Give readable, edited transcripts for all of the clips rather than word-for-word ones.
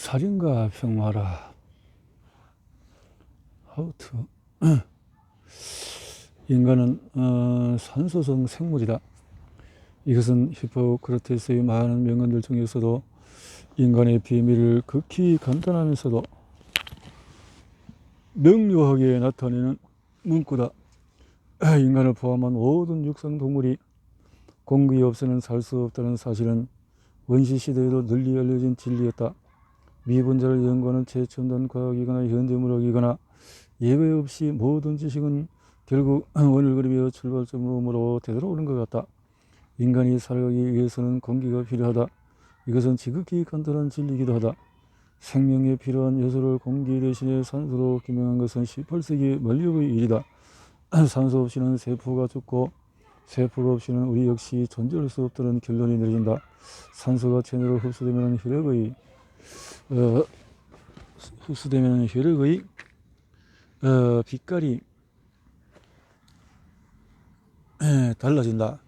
살인과 평화라. 하우트. 인간은 산소성 생물이다. 이것은 히포크라테스의 많은 명언들 중에서도 인간의 비밀을 극히 간단하면서도 명료하게 나타내는 문구다. 인간을 포함한 모든 육상동물이 공기 없이는 살 수 없다는 사실은 원시시대에도 널리 알려진 진리였다. 미분자를 연구하는 최첨단 과학이거나 현대물학이거나 예외 없이 모든 지식은 결국 원을 그리며 출발점으로 되돌아오는 것 같다. 인간이 살아가기 위해서는 공기가 필요하다. 이것은 지극히 간단한 진리이기도 하다. 생명에 필요한 요소를 공기 대신에 산소로 규명한 것은 18세기 멀리의 일이다. 산소 없이는 세포가 죽고 세포가 없이는 우리 역시 존재할 수 없다는 결론이 내려진다. 산소가 체내로 흡수되면 혈액의 빛깔이 달라진다.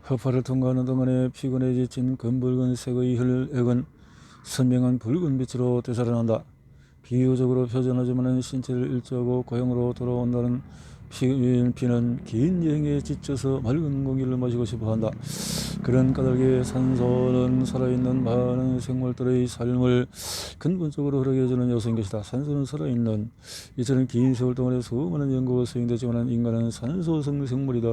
허파를 통과하는 동안에 피곤해 지친 검붉은 색의 혈액은 선명한 붉은 빛으로 되살아난다. 비유적으로 표현하자면 신체를 일조하고 고향으로 돌아온다는 피는 긴 여행에 지쳐서 맑은 공기를 마시고 싶어한다. 그런 까닭에 산소는 살아있는 많은 생물들의 삶을 근본적으로 흐르게해주는 요소인 것이다. 산소는 살아있는 이처럼 긴 세월 동안에 수많은 연구가 수행되지만 인간은 산소성 생물이다.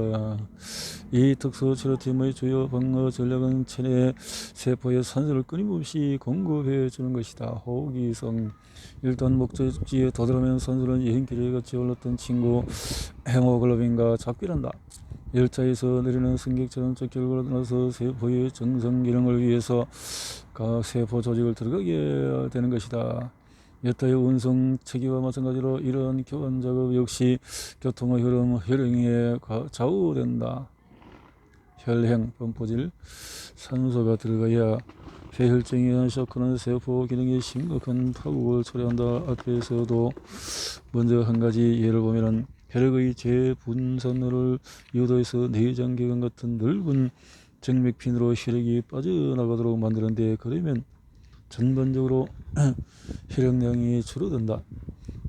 이 특수 치료팀의 주요 방어 전략은 체내 세포에 산소를 끊임없이 공급해 주는 것이다. 호기성. 일단 목적지에 도달하면 산소는 여행길에 같이 올랐던 친구 헤모글로빈과 작별한다. 열차에서 내리는 승객처럼 쫓겨고 나서 세포의 정상 기능을 위해서 각 세포 조직을 들어가게 되는 것이다. 여타의 운송 체계와 마찬가지로 이러한 교환 작업 역시 교통의 흐름, 혈행에 좌우된다. 혈행, 범포질, 산소가 들어가야 폐혈증에 의한 쇼크는 세포 기능에 심각한 파국을 초래한다. 앞에서도 먼저 한 가지 예를 보면은 혈액의 재분산을 유도해서 내장기관 같은 넓은 정맥핀으로 혈액이 빠져나가도록 만드는데 그러면 전반적으로 혈액량이 줄어든다.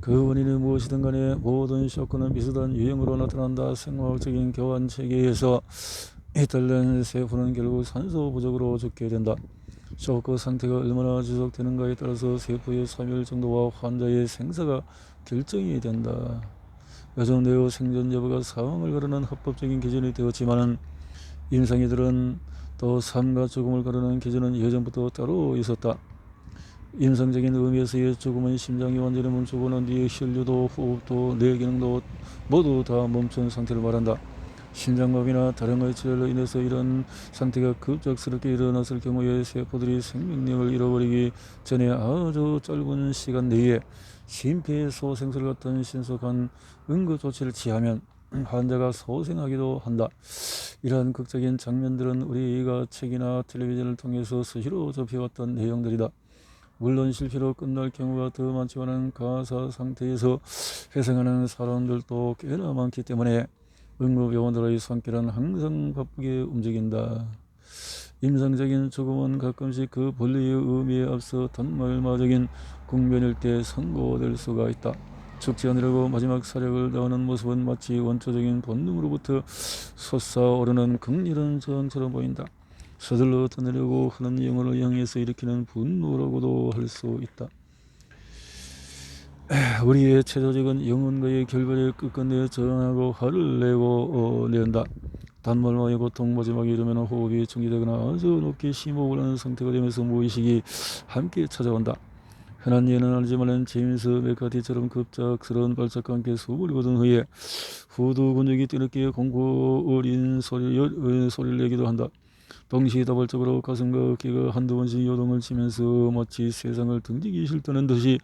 그 원인이 무엇이든 간에 모든 쇼크는 비슷한 유형으로 나타난다. 생화학적인 교환 체계에서 이탈된 세포는 결국 산소 부족으로 죽게 된다. 쇼크 상태가 얼마나 지속되는가에 따라서 세포의 사멸 정도와 환자의 생사가 결정이 된다. 요즘 내후 생존 여부가 사망을 가르는 합법적인 기준이 되었지만 임상의들은 또 삶과 죽음을 가르는 기준은 예전부터 따로 있었다. 임상적인 의미에서의 죽음은 심장이 완전히 멈추고 난 뒤에 혈류도 호흡도 뇌기능도 모두 다 멈춘 상태를 말한다. 심장마비나 다른 치료로 인해서 이런 상태가 급작스럽게 일어났을 경우에 세포들이 생명력을 잃어버리기 전에 아주 짧은 시간 내에 심폐소생술 같은 신속한 응급조치를 취하면 환자가 소생하기도 한다. 이러한 극적인 장면들은 우리가 책이나 텔레비전을 통해서 수시로 접해왔던 내용들이다. 물론 실패로 끝날 경우가 더 많지만 가사 상태에서 회생하는 사람들도 꽤나 많기 때문에 응급요원들의 손길은 항상 바쁘게 움직인다. 임상적인 죽음은 가끔씩 그 본래의 의미에 앞서 단말마적인 국면일 때 선고될 수가 있다. 죽지 않으려고 마지막 사력을 다하는 모습은 마치 원초적인 본능으로부터 솟아오르는 극렬한 저항처럼 보인다. 서둘러 떠내려고 하는 영혼을 향해서 일으키는 분노라고도 할 수 있다. 우리의 체조직은 영혼과의 결별에 끝끝내 저항하고 화를 낸다. 단말마의 고통, 마지막에 이르면 호흡이 정지되거나 아주 높게 심호흡을 하는 상태가 되면서 무의식이 함께 찾아온다. 흔한 예는 아니지만 제임스 맥카티처럼 급작스러운 발작과 함께 숨을 거둔 후에 후두 근육이 뒤늦게 공고 어린 소리를 내기도 한다. 동시다발적으로 가슴과 어깨가 한두 번씩 요동을 치면서 마치 세상을 등지기 싫다는 듯이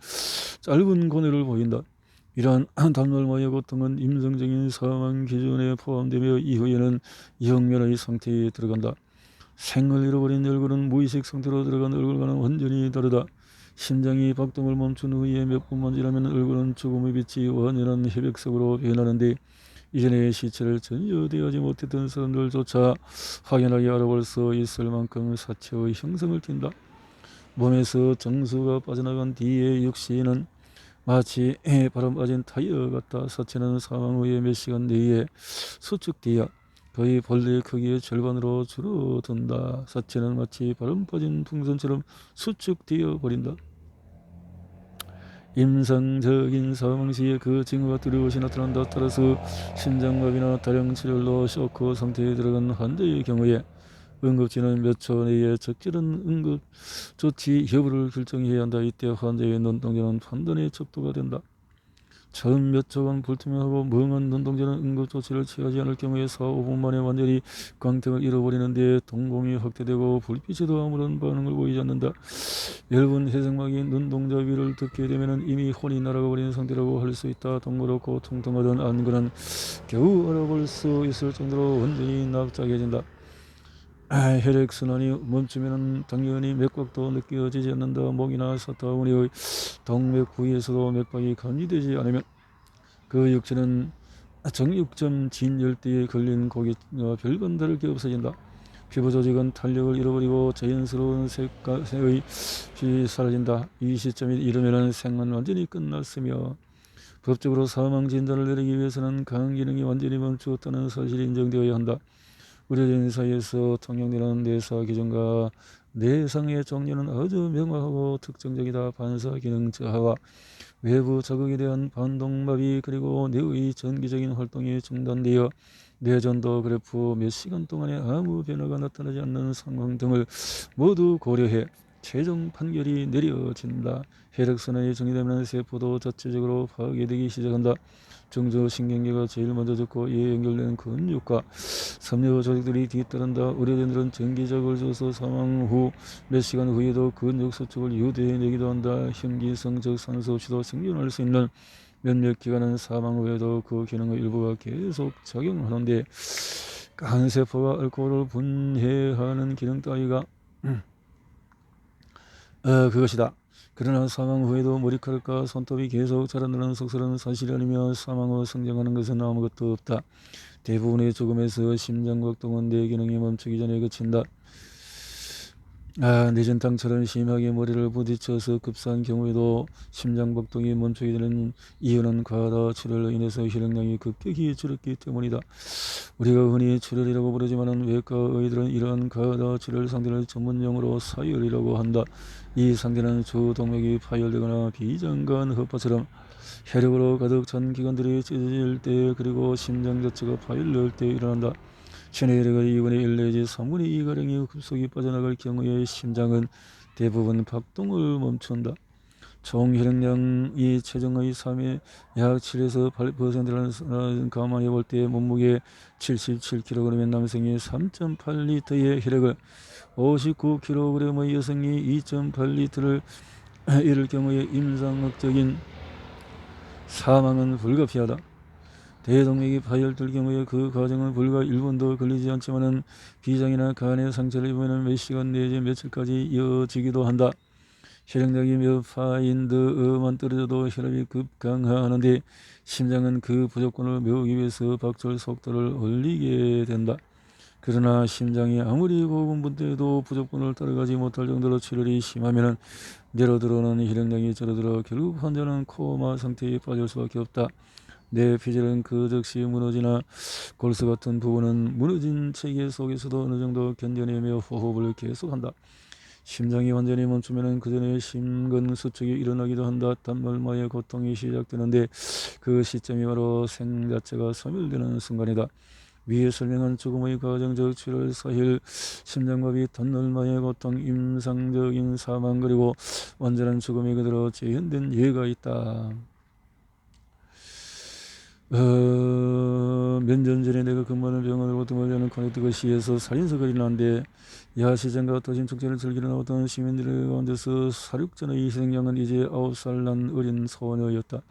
짧은 고뇌를 보인다. 이러한 단말마의 고통은 임상적인 사망 기준에 포함되며 이후에는 영면의 상태에 들어간다. 생을 잃어버린 얼굴은 무의식 상태로 들어간 얼굴과는 완전히 다르다. 심장이 박동을 멈춘 후에 몇 분만 지나면 얼굴은 죽음의 빛이 완연한 혈액색으로 변하는데 이전에 시체를 전혀 대하지 못했던 사람들조차 확연하게 알아볼 수 있을 만큼 사체의 형성을 띈다. 몸에서 정수가 빠져나간 뒤에 육신은 마치 바람 빠진 타이어 같다. 사체는 사망 후에 몇 시간 내에 수축되어 거의 벌레의 크기의 절반으로 줄어든다. 사체는 마치 바람 빠진 풍선처럼 수축되어 버린다. 임상적인 사망 시에 그 징후가 뚜렷이 나타난다. 따라서 심장마비나 다량 출혈로 쇼크 상태에 들어간 환자의 경우에 응급진은 몇 초 내에 적절한 응급 조치 여부를 결정해야 한다. 이때 환자의 눈동자는 판단의 척도가 된다. 처음 몇 초간 불투명하고 멍한 눈동자는 응급조치를 취하지 않을 경우에 4, 5분 만에 완전히 광택을 잃어버리는데 동공이 확대되고 불빛에도 아무런 반응을 보이지 않는다. 얇은 회색막이 눈동자 위를 덮게 되면 이미 혼이 날아가 버린 상태라고 할 수 있다. 동그랗고 통통하던 안구는 겨우 알아볼 수 있을 정도로 완전히 납작해진다. 혈액순환이 멈추면 당연히 맥박도 느껴지지 않는다. 목이나 사타구니의 동맥 부위에서도 맥박이 감지되지 않으면 그 육체는 정육점 진열대에 걸린 고기와 별반 다를 게 없어진다. 피부 조직은 탄력을 잃어버리고 자연스러운 색의 빛이 사라진다. 이 시점이 이르면 생은 완전히 끝났으며 법적으로 사망 진단을 내리기 위해서는 간 기능이 완전히 멈추었다는 사실이 인정되어야 한다. 의료진 사이에서 통용되는 뇌사 기준과 뇌상의 종류는 아주 명확하고 특정적이다. 반사 기능 저하와 외부 자극에 대한 반동마비 그리고 뇌의 전기적인 활동이 중단되어 뇌전도 그래프 몇 시간 동안에 아무 변화가 나타나지 않는 상황 등을 모두 고려해 최종 판결이 내려진다. 혈액순환이 정지되면 세포도 자체적으로 파괴되기 시작한다. 중저신경계가 제일 먼저 죽고 이에 연결된 근육과 섬유 조직들이 뒤따른다. 의료진들은 전기자극을 줘서 사망 후 몇 시간 후에도 근육 수축을 유도해내기도 한다. 현기성적 산소 없이도 생존할 수 있는 몇몇 기관은 사망 후에도 그 기능의 일부가 계속 작용하는데 간세포가 알코올을 분해하는 기능 따위가 그것이다. 그러나 사망 후에도 머리카락과 손톱이 계속 자란다는 속설은 사실이 아니며 사망 후 성장하는 것은 아무것도 없다. 대부분의 죽음에서 심장박동은 뇌 기능이 멈추기 전에 그친다. 뇌전탕처럼 심하게 머리를 부딪혀서 급사한 경우에도 심장박동이 멈추게 되는 이유는 과다 출혈로 인해서 혈액량이 급격히 줄었기 때문이다. 우리가 흔히 출혈이라고 부르지만 외과의들은 이러한 과다 출혈 상태를 전문용어로 사열이라고 한다. 이 상태는 주동맥이 파열되거나 비장간 헛파처럼 혈액으로 가득 찬 기관들이 찢어질 때 그리고 심장 자체가 파열될 때 일어난다. 신의 혈액의 2분의 1 내지 3분의 2가량이 급속히 빠져나갈 경우에 심장은 대부분 박동을 멈춘다. 총 혈액량이 체중의 3의 약 7에서 8%라는 감안해 볼 때 몸무게 77kg의 남성이 3.8리터의 혈액을 59kg의 여성이 2.8리터를 잃을 경우에 임상학적인 사망은 불가피하다. 대동맥이 파열될 경우에 그 과정은 불과 1분도 걸리지 않지만 비장이나 간에 상처를 입으면 몇 시간 내지 며칠까지 이어지기도 한다. 혈액량이 몇 파인드만 떨어져도 혈압이 급강하는데 심장은 그 부족권을 메우기 위해서 박철 속도를 올리게 된다. 그러나 심장이 아무리 고군분투해도 부족권을 따라가지 못할 정도로 출혈이 심하면 뇌로 들어오는 혈액량이 줄어들어 결국 환자는 코마 상태에 빠질 수밖에 없다. 뇌 피질은 그 즉시 무너지나 골수 같은 부분은 무너진 체계 속에서도 어느 정도 견뎌내며 호흡을 계속한다. 심장이 완전히 멈추면 그 전에 심근수축이 일어나기도 한다. 단말마의 고통이 시작되는데 그 시점이 바로 생 자체가 소멸되는 순간이다. 위에 설명한 죽음의 과정적 출혈, 사혈, 심장마비, 단말마의 고통, 임상적인 사망 그리고 완전한 죽음이 그대로 재현된 예가 있다. 몇 년 전에 내가 근무하는 병원을 오토모일하는 커넥티컷시에서 살인사건이 났는데 야시장과 도심 축제를 즐기러 나왔던 시민들 가운데서 사륙전의 희생양은 이제 9살 난 어린 소녀였다.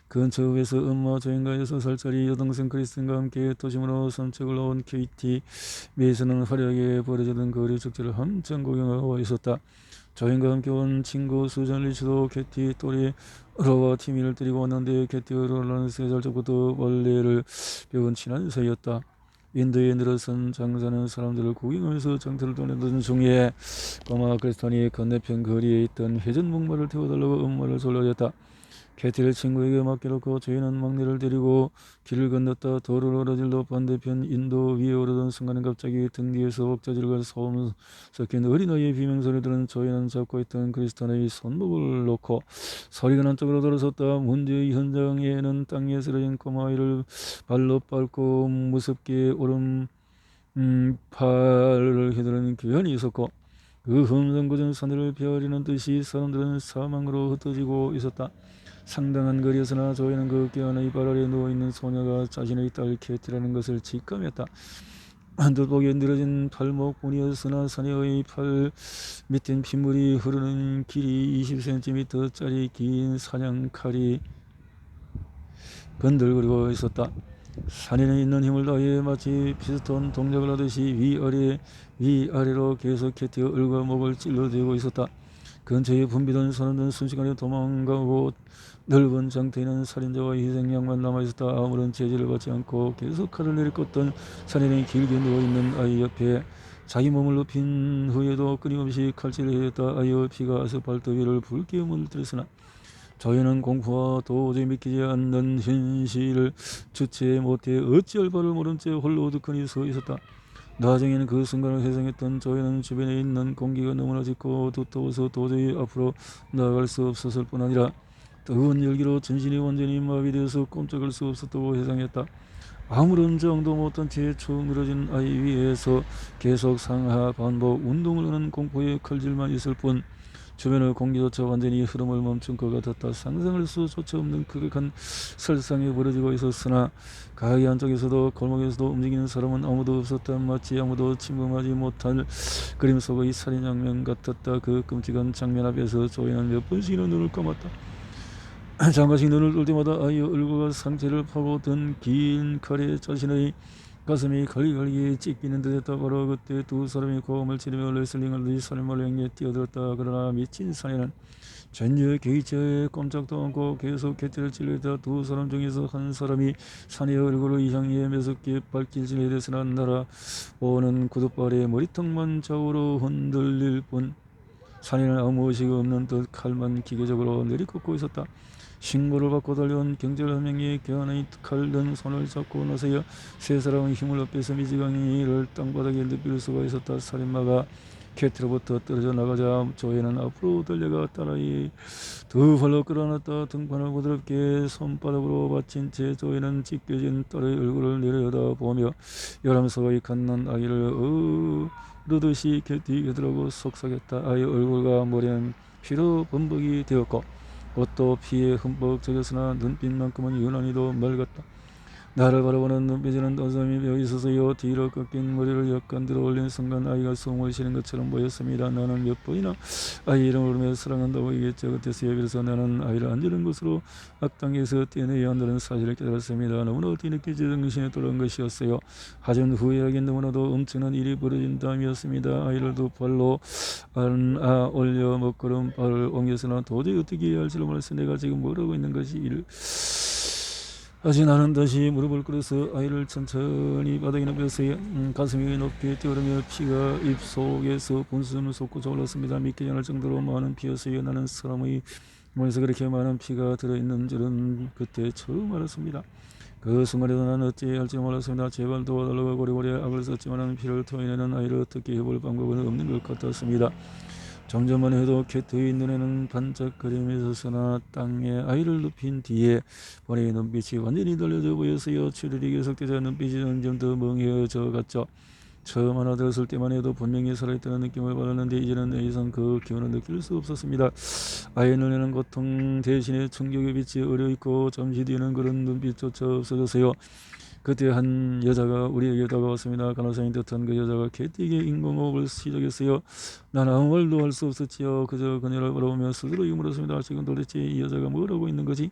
근처에서 엄마 조인과 6살짜리 여동생 크리스틴과 함께 도심으로 산책을 나온 KT 매에서는 화려하게 벌어지던 거리 축제를 한참 구경하고 있었다. 조인과 함께 온 친구 수잔 리치도 캐티 또래 로와 티미를 데리고 왔는데 캐티와 로라는 3살 적부터 원래를 배운 친한 사이였다. 인도에 늘어선 장사는 사람들을 구경하면서 장터를 떠내던 중에 꼬마 크리스탄이 건너편 거리에 있던 회전 목마를 태워달라고 엄마를 졸라였다. 캐티를 친구에게 맡겨놓고 저희는 막내를 데리고 길을 건넜다. 도로를 오르질러 반대편 인도 위에 오르던 순간에 갑자기 등 뒤에서 옥자질과 소음 섞인 어린아이의 비명소리 들은 저희는 잡고 있던 크리스탄의 손목을 놓고 소리가 난 쪽으로 돌아섰다. 문제의 현장에는 땅에 쓰러진 꼬마아이를 발로 밟고 무섭게 오른 팔을 휘두르는 교환이 있었고 그 험상궂은 산을 베어리는 듯이 사람들은 사망으로 흩어지고 있었다. 상당한 거리에서나 저희는 그 깨어나의 발 아래 누워있는 소녀가 자신의 딸 캐티라는 것을 직감했다. 한뜻 보기에 늘어진 팔목뿐이었으나 사내의 팔 밑엔 핏물이 흐르는 길이 20cm짜리 긴 사냥칼이 번들거리고 있었다. 산에는 있는 힘을 다해 마치 피스톤 동작을 하듯이 위아래로 계속 캐티의 얼과 목을 찔러대고 있었다. 근처에 붐비던 사람들은 순식간에 도망가고 넓은 장터에는 살인자와 희생양만 남아있었다. 아무런 제지를 받지 않고 계속 칼을 내리꽂던 산에는 길게 누워있는 아이 옆에 자기 몸을 눕힌 후에도 끊임없이 칼질을 했다. 아이의 피가 아스팔트 위를 붉게 물들었으나 저희는 공포와 도저히 믿기지 않는 현실을 주체 못해 어찌할 바를 모른 채 홀로 우두커니 서 있었다. 나중에는 그 순간을 회상했던 저희는 주변에 있는 공기가 너무나 짙고 두터워서 도저히 앞으로 나아갈 수 없었을 뿐 아니라 뜨거운 열기로 전신이 완전히 마비되어서 꼼짝할 수 없었다고 회상했다. 아무런 저항도 못한 채 축 늘어진 아이 위에서 계속 상하 반복 운동을 하는 공포의 칼질만 있을 뿐 주변의 공기조차 완전히 흐름을 멈춘 것 같았다. 상상할 수조차 없는 극악한 설상이 벌어지고 있었으나 가게 안쪽에서도 골목에서도 움직이는 사람은 아무도 없었다. 마치 아무도 침범하지 못할 그림 속의 살인 장면 같았다. 그 끔찍한 장면 앞에서 조이는 몇 번씩이나 눈을 감았다. 잠깐씩 눈을 뜰 때마다 아이의 얼굴과 상체를 파고든 긴 칼에 자신의 가슴이 갈기갈기 찢기는 듯했다. 바로 그때 두 사람이 고음을 지르며 레슬링을 듯이 살인마를 향해 뛰어들었다. 그러나 미친 사내는 전혀 개의치에 꼼짝도 않고 계속 캐티를 찔렀다. 두 사람 중에서 한 사람이 사내의 얼굴을 이상하게 매섭게 발길질해 대서나 날아오는 구둣발에 머리통만 좌우로 흔들릴 뿐 사내는 아무 의식 없는 듯 칼만 기계적으로 내리꽂고 있었다. 신고를 받고 달려온 경찰 한 명이 교환의 칼 든 손을 잡고 나서야 세 사람은 힘을 합해서 미지강이를 땅바닥에 눕힐 수가 있었다. 살인마가 캐티로부터 떨어져 나가자 조이는 앞으로 달려가 딸아이 두 발로 끌어안았다. 등판을 부드럽게 손바닥으로 받친 채 조이는 찢겨진 딸의 얼굴을 내려다보며 열함소가 갖는 아이를 어르듯이 캐티 곁으로 속삭였다. 아이의 얼굴과 머리는 피로 범벅이 되었고 옷도 피에 흠뻑 젖었으나 눈빛만큼은 유난히도 맑았다. 나를 바라보는 눈빛에는 어둠이 배어 있어서요. 뒤로 꺾인 머리를 약간 들어 올린 순간 아이가 숨을 쉬는 것처럼 보였습니다. 나는 몇 번이나 아이 이름을 부르며 사랑한다고 얘기했죠. 그때서야 비로소 나는 아이를 안전한 곳으로 악당에서 떼내야 한다는 사실을 깨달았습니다. 너무나 뒤늦게 제 정신에 돌아온 것이었어요. 하지만 후회하기엔 너무나도 엄청난 일이 벌어진 다음이었습니다. 아이를 두 발로 안아 올려 먹구름 발을 옮겨서나 도저히 어떻게 해야 할지를 몰라서 내가 지금 뭘 하고 있는 것이 아직 나는 다시 무릎을 꿇어서 아이를 천천히 바닥에 눕혔어요. 가슴이 높게 뛰어오르며 피가 입속에서 분수를 솟구쳐 올랐습니다. 믿기지 않을 정도로 많은 피였어요. 나는 사람의 몸에서 그렇게 많은 피가 들어있는 줄은 그때 처음 알았습니다. 그 순간에도 나는 어찌해야 할지 몰랐습니다. 제발 도와달라고 고리고리 악을 썼지만 피를 토해내는 아이를 어떻게 해볼 방법은 없는 것 같았습니다. 정전만 해도 캐트의 눈에는 반짝거림이 있었으나 땅에 아이를 눕힌 뒤에 본의 눈빛이 완전히 달려져 보였어요. 출혈이 계속되자 눈빛이 점점 더 멍해져 갔죠. 처음 하나 들었을 때만 해도 분명히 살아있다는 느낌을 받았는데 이제는 더 이상 그 기운을 느낄 수 없었습니다. 아이의 눈에는 고통 대신에 충격의 빛이 어려있고 잠시 뒤에는 그런 눈빛조차 없어졌어요. 그때 한 여자가 우리에게 다가왔습니다. 간호사인 듯한 그 여자가 캐티에게 인공호흡을 시작했어요. 난 아무 말도 할 수 없었지요. 그저 그녀를 바라보며 스스로 물었습니다. 지금 도대체 이 여자가 뭘 하고 있는 거지?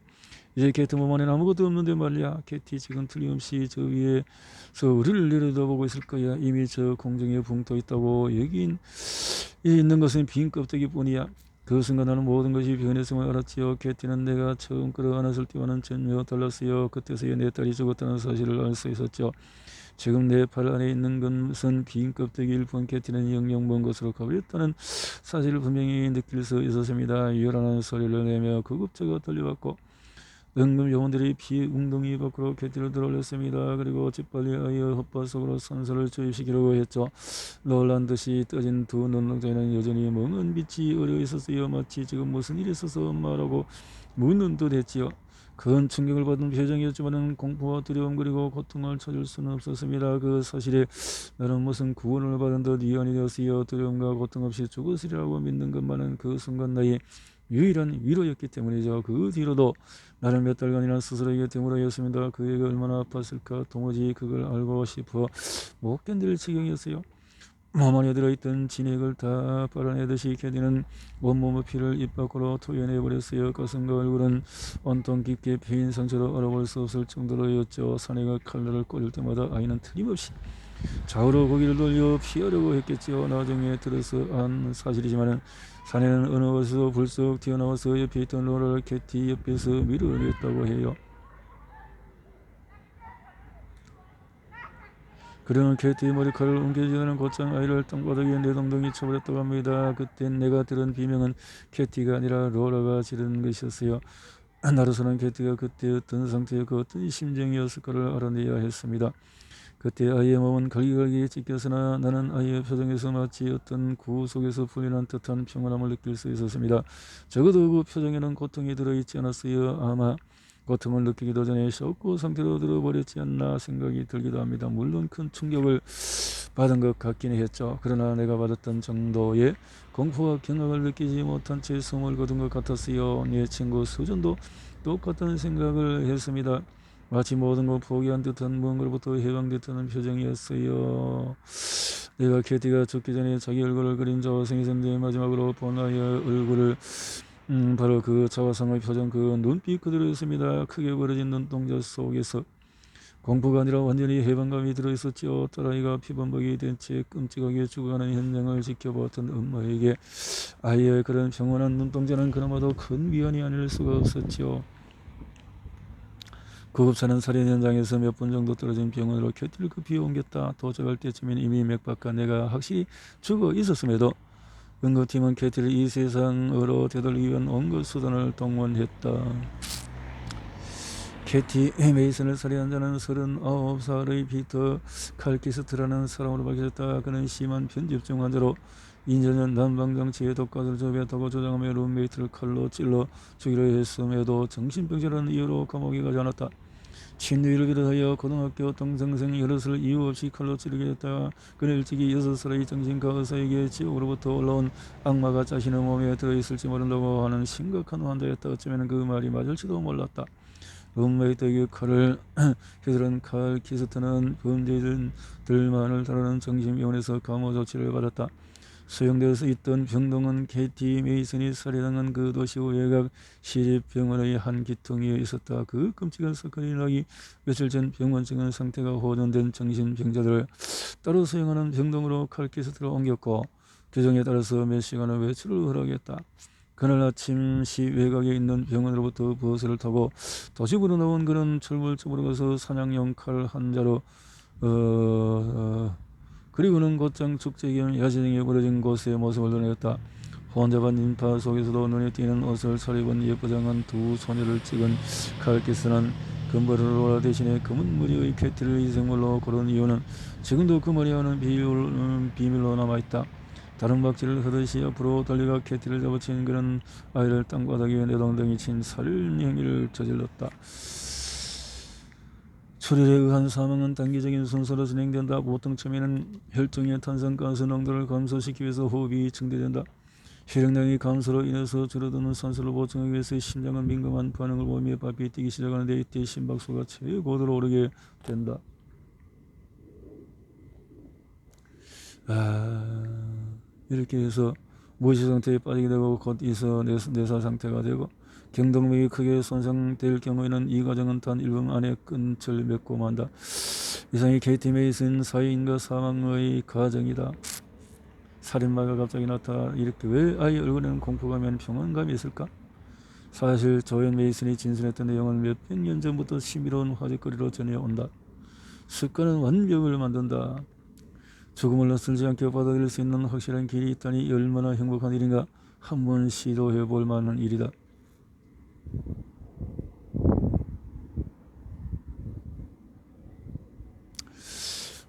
이제 캐티 몸 안에는 아무것도 없는데 말이야. 캐티 지금 틀림없이 저 위에서 우리를 내려다보고 있을 거야. 이미 저 공중에 붕 떠 있다고. 여기 있는 것은 빈 껍데기뿐이야. 그 순간 나는 모든 것이 변했음을 알았지요. 캐티는 내가 처음 끌어안았을 때와는 전혀 달랐어요. 그때서야 내 딸이 죽었다는 사실을 알 수 있었죠. 지금 내 팔 안에 있는 것은 빈 껍데기일 뿐 캐티는 영영 먼 곳으로 가버렸다는 사실을 분명히 느낄 수 있었습니다. 요란한 소리를 내며 구급차가 달려왔고 응급 요원들이 피 웅덩이 밖으로 캐티를 들어올렸습니다. 그리고 재빨리 아이의 헛발 속으로 산소를 주입시키려고 했죠. 놀란 듯이 떠진 두 눈동자에는 여전히 멍한 빛이 어려 있었어요. 마치 지금 무슨 일이 있어서 엄마라고 묻는 듯 했지요. 큰 충격을 받은 표정이었지만 공포와 두려움 그리고 고통을 찾을 수는 없었습니다. 그 사실에 나는 무슨 구원을 받은 듯 위안이 되었어요. 두려움과 고통 없이 죽었으리라고 믿는 것만은 그 순간 나의 유일한 위로였기 때문이죠. 그 뒤로도 나는 몇 달간이나 스스로에게 되물어였습니다. 그에게 얼마나 아팠을까 도무지 그걸 알고 싶어 못 견딜 지경이었어요. 몸 안에 들어있던 진액을 다 빨아내듯이 캐디는 온몸의 피를 입 밖으로 토해내버렸어요. 가슴과 얼굴은 온통 깊게 패인 상처로 알아볼 수 없을 정도로였죠. 사내가 칼날을 꽂을 때마다 아이는 틀림없이 좌우로 고개를 돌려 피하려고 했겠지요. 나중에 들어서 안 사실이지만 사내는 어느 곳에서 불쑥 튀어나와서 옆에 있던 로라를 캐티 옆에서 밀어냈다고 해요. 그러는 캐티의 머리카락을 옮겨지는 곧장 아이를 땅바닥에 내동댕이 쳐버렸다고 합니다. 그땐 내가 들은 비명은 캐티가 아니라 로라가 지른 것이었어요. 나로서는 캐티가 그때 어떤 상태에 그 어떤 심정이었을까를 알아내야 했습니다. 그때 아이의 몸은 갈기갈기 찢겼으나 나는 아이의 표정에서 마치 어떤 구 속에서 풀려난 듯한 평온함을 느낄 수 있었습니다. 적어도 그 표정에는 고통이 들어있지 않았어요. 아마 고통을 느끼기도 전에 쇼크 상태로 들어버렸지 않나 생각이 들기도 합니다. 물론 큰 충격을 받은 것 같긴 했죠. 그러나 내가 받았던 정도의 공포와 경악을 느끼지 못한 채 숨을 거둔 것 같았어요. 내 친구 수전도 똑같은 생각을 했습니다. 마치 모든 걸 포기한 듯한 무언가로부터 해방됐다는 표정이었어요. 내가 캐티가 죽기 전에 자기 얼굴을 그린 자화상이었는데 마지막으로 본 아이의 얼굴을 바로 그 자화상의 표정, 그 눈빛 그대로였습니다. 크게 벌어진 눈동자 속에서 공포가 아니라 완전히 해방감이 들어있었죠. 딸아이가 피범벅이 된 채 끔찍하게 죽어가는 현장을 지켜보았던 엄마에게 아이의 그런 평온한 눈동자는 그나마도 큰 위안이 아닐 수가 없었죠. 구급차는 살인 현장에서 몇 분 정도 떨어진 병원으로 캐티를 급히 옮겼다. 도착할 때쯤엔 이미 맥박과 내가 확실히 죽어 있었음에도 응급팀은 캐티를 이 세상으로 되돌리기 위한 온갖 수단을 동원했다. 캐티 메이슨을 살해한 자는 39살의 피터 칼키스트라는 사람으로 밝혀졌다. 그는 심한 편집증 환자로 2년 전 난방장치에 독가스를 접했다고 주장하며 룸메이트를 칼로 찔러 죽이려 했음에도 정신병자라는 이유로 감옥에 가지 않았다. 친누이를 비롯하여 고등학교 동생생 여럿을 이유 없이 칼로 찌르게 됐다. 그는 일찍이 6살의 정신과 의사에게 지옥으로부터 올라온 악마가 자신의 몸에 들어있을지 모른다고 하는 심각한 환자였다. 어쩌면 그 말이 맞을지도 몰랐다. 룸메이트에게 칼을 휘두른 칼 키스트는 범죄들만을 다루는 정신병원에서 감호 조치를 받았다. 수용되어 있던 병동은 캐티 메이슨이 살해당한 그 도시 외곽 시립병원의 한 기퉁에 있었다. 그 끔찍한 사건이 일어나기 며칠 전 병원증은 상태가 호전된 정신병자들을 따로 수용하는 병동으로 칼키스트로 옮겼고 규정에 따라서 몇 시간의 외출을 허락했다. 그날 아침 시 외곽에 있는 병원으로부터 버스를 타고 도시부로 나온 그는 철물점으로 가서 사냥용 칼 한 자루 그리고는 곧장 축제 겸 야시장에 벌어진 곳에 모습을 드러냈다. 혼잡한 인파 속에서도 눈에 띄는 옷을 차려입은 예쁘장한 두 소녀를 찍은 칼키스는 금발을 로라 대신에 검은 머리의 캐티를 희생물로 고른 이유는 지금도 그 머리 안은 비밀로 남아있다. 다른 박쥐를 하듯이 앞으로 달려가 캐티를 잡아친 그는 아이를 땅바닥에 내동댕이 친 살인 행위를 저질렀다. 출혈에 의한 사망은 단기적인 순서로 진행된다. 보통 처음에는 혈중의 탄산가스 농도를 감소시키기 위해서 호흡이 증대된다. 혈액량의 감소로 인해서 줄어드는 산소를 보충하기 위해서 심장은 민감한 반응을 보이며 바삐 뛰기 시작하는데 이때 심박수가 최고도로 오르게 된다. 이렇게 해서 무시 상태에 빠지게 되고 곧 있어 내사 상태가 되고 경동맥이 크게 손상될 경우에는 이 과정은 단 1분 안에 끝을 맺고 만다. 이상이 캐티 메이슨 사인과 사망의 과정이다. 살인마가 갑자기 나타나 이렇게 왜 아이 얼굴에는 공포감이 평온감이 있을까? 사실 조앤 메이슨이 진술했던 내용은 몇백 년 전부터 신비로운 화제거리로 전해온다. 습관은 완벽을 만든다. 죽음을 낯설지 않게 받아들일 수 있는 확실한 길이 있다니 얼마나 행복한 일인가. 한번 시도해 볼 만한 일이다.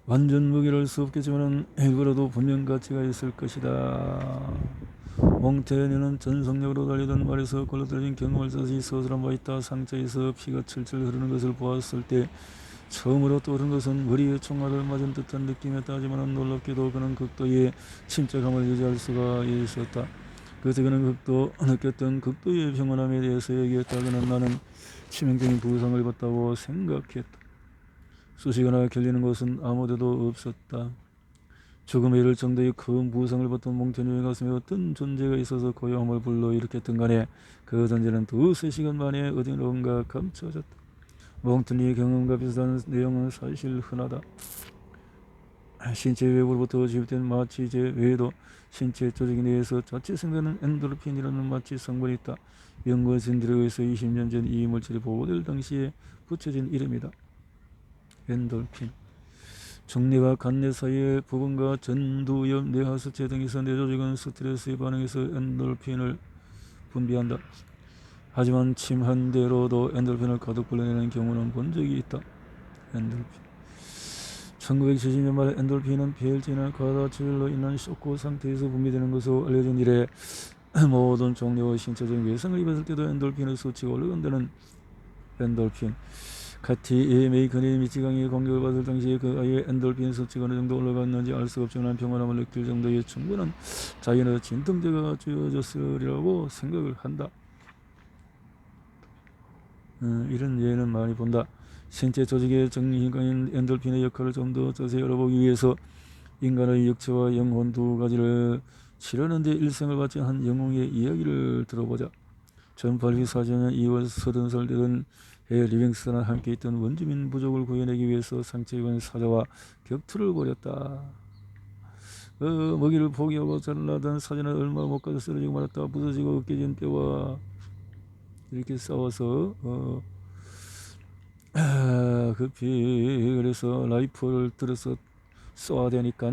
완전 무기를 수 없겠지만 일부라도 분명 가치가 있을 것이다. 몽테뉴는 전속력으로 달리던 말에서 걸러떨어진 경험을 다시 서술한 바 있다. 상처에서 피가 철철 흐르는 것을 보았을 때 처음으로 떠오른 것은 머리에 총알을 맞은 듯한 느낌이었다. 하지만 놀랍게도 그는 극도의 침착함을 유지할 수가 있었다. 그래서 그는 느꼈던 극도의 평온함에 대해서 얘기했다. 그는 나는 치명적인 부상을 입었다고 생각했다. 쑤시거나 결리는 것은 아무데도 없었다. 죽음에 이를 정도의 큰 부상을 받던 몽테뉴의 가슴에 어떤 존재가 있어서 고요함을 불러일으켰던 간에 그 존재는 2-3시간 만에 어디론가 감춰졌다. 몽테뉴의 경험과 비슷한 내용은 사실 흔하다. 신체 외부로부터 주입된 마취제 외에도 신체 조직 내에서 자체 생성되는 엔도르핀이라는 마취 성분이 있다. 연구진들에 의해서 20년 전 이 물질이 보고될 당시에 붙여진 이름이다. 엔돌핀. 종내와 간내 사이의 부분과 전두엽, 뇌하수체 등에서 뇌조직은 스트레스에 반응해서 엔돌핀을 분비한다. 하지만 침한 대로도 엔돌핀을 가득 불러내는 경우는 본 적이 있다. 엔돌핀. 1970년 말 엔돌핀은 폐혈증이나 과다출혈로 인한 쇼크 상태에서 분비되는 것으로 알려진 이래 모든 종류의 신체적인 외상을 입었을 때도 엔돌핀의 수치가 올라간다는 엔돌핀. 카티 메이컨이 미치광이의 공격을 받을 당시에 그 아이의 엔돌핀 수치가 어느 정도 올라갔는지 알 수 없지만 평온함을 느낄 정도의 충분한 자연의 진통제가 주어졌으리라고 생각을 한다. 이런 예는 많이 본다. 신체 조직의 정신과인 엔돌핀의 역할을 좀 더 자세히 알아보기 위해서 인간의 육체와 영혼 두 가지를 치료하는데 일생을 바친 한 영웅의 이야기를 들어보자. 1844년 2월 30살 되던 해 리빙스턴과 함께 있던 원주민 부족을 구해내기 위해서 상처 입은 사자와 격투를 벌였다. 먹이를 포기하고 잘라던 사자는 얼마 못 가서 쓰러지고 말았다. 부서지고 으깨진 뼈와 이렇게 싸워서 급히 그래서 라이프를 들어서 쏘아야 되니까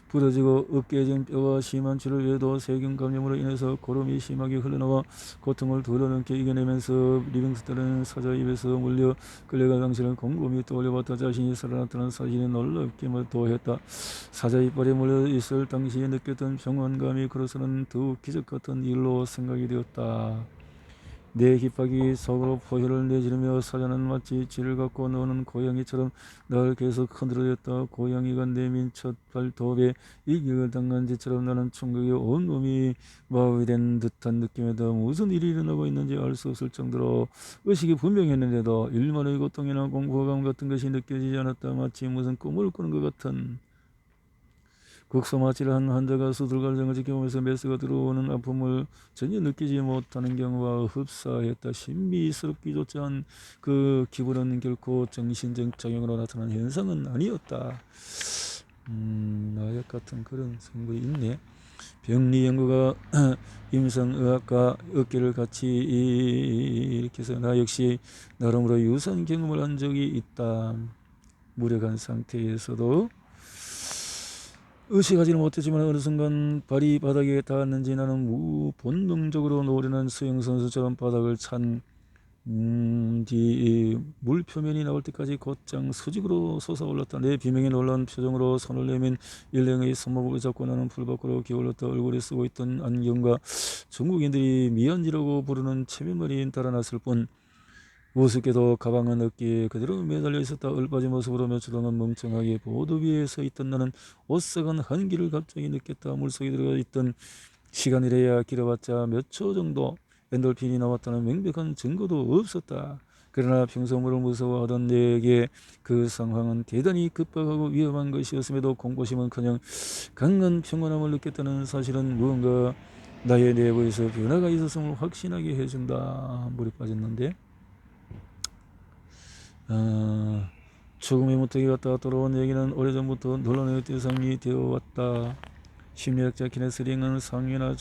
부러지고 으깨진 뼈와 심한 출혈 외에도 세균 감염으로 인해서 고름이 심하게 흘러나와 고통을 두려넘게 이겨내면서 리빙스턴은 사자 입에서 물려 끌려간 당신을 곰곰이 떠올려봤다. 자신이 살아났다는 사실이 놀랍게도 했다. 사자 이빨에 물려 있을 당시에 느꼈던 평온감이 그로서는 더욱 기적같은 일로 생각이 되었다. 내 깃박이 속으로 포효를 내지르며 사자는 마치 쥐를 갖고 노는 고양이처럼 날 계속 흔들어댔다. 고양이가 내민 첫 발톱에 이격을 당한 지처럼 나는 충격에 온몸이 마비된 듯한 느낌에도 무슨 일이 일어나고 있는지 알 수 없을 정도로 의식이 분명했는데도 일만의 고통이나 공포감 같은 것이 느껴지지 않았다. 마치 무슨 꿈을 꾸는 것 같은. 국소마취를 한 환자가 수술 과정을 지켜보면서 메스가 들어오는 아픔을 전혀 느끼지 못하는 경우와 흡사했다. 신비스럽기조차 한 그 기분은 결코 정신적 작용으로 나타난 현상은 아니었다. 나약 같은 그런 성분이 있네. 병리 연구가 임상의학과 어깨를 같이 이렇게 해서 나 역시 나름으로 유사한 경험을 한 적이 있다. 무력한 상태에서도 의식하지는 못했지만 어느 순간 발이 바닥에 닿았는지 나는 본능적으로 노련한 수영선수처럼 바닥을 찬 뒤 물 표면이 나올 때까지 곧장 수직으로 솟아올랐다. 내 비명에 놀란 표정으로 손을 내민 일행의 손목을 잡고 나는 풀 밖으로 기울었다. 얼굴에 쓰고 있던 안경과 중국인들이 미안지라고 부르는 체면머리 달아났을 뿐 우습게도 가방은 어깨에 그대로 매달려 있었다. 얼빠진 모습으로 며칠 동안 멍청하게 보도 위에 서 있던 나는 오싹한 한기를 갑자기 느꼈다. 물속에 들어가 있던 시간이래야 길어봤자 몇 초 정도. 엔돌핀이 나왔다는 명백한 증거도 없었다. 그러나 평소 물을 무서워하던 내게 그 상황은 대단히 급박하고 위험한 것이었음에도 공포심은커녕 강한 평온함을 느꼈다는 사실은 무언가 나의 내부에서 변화가 있었음을 확신하게 해준다. 물에 빠졌는데 죽음의 무턱이 갔다 돌아온 얘기는 오래전부터 논란의 대상이 되어왔다. 심리학자 키네스링은 상해나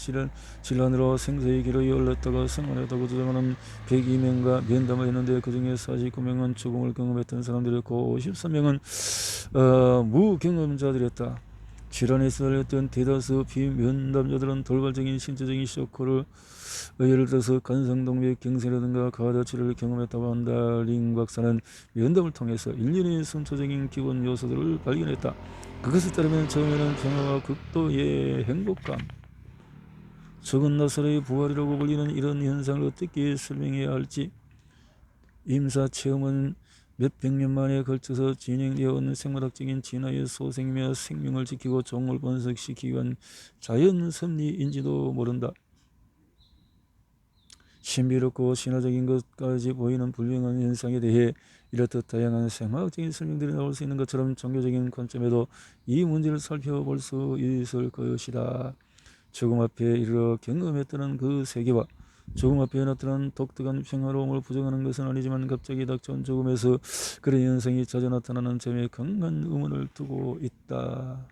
질환으로 생사의 기로에 올랐다가 생활했다고 주장하는 102명과 면담을 했는데 그중에 49명은 죽음을 경험했던 사람들이었고 53명은 무경험자들이었다. 질환에 시달렸던 대다수 비면담자들은 돌발적인 신체적인 쇼크를 예를 들어서 간성동맥 경색이라든가 가다치를 경험했다고 한다. 링 박사는 면담을 통해서 일련의 선초적인 기본 요소들을 발견했다. 그것에 따르면 처음에는 평화와 극도의 행복감, 적은 나사로의 부활이라고 불리는 이런 현상을 어떻게 설명해야 할지, 임사 체험은 몇백 년 만에 걸쳐서 진행되어 온 생물학적인 진화의 소생이며 생명을 지키고 종을 번식시키기 위한 자연 섭리인지도 모른다. 신비롭고 신화적인 것까지 보이는 불명한 현상에 대해 이렇듯 다양한 생화학적인 설명들이 나올 수 있는 것처럼 종교적인 관점에도 이 문제를 살펴볼 수 있을 것이다. 죽음 앞에 이르러 경험했다는 그 세계와 죽음 앞에 나타난 독특한 평화로움을 부정하는 것은 아니지만 갑자기 닥쳐온 죽음에서 그런 현상이 자주 나타나는 점에 강한 의문을 두고 있다.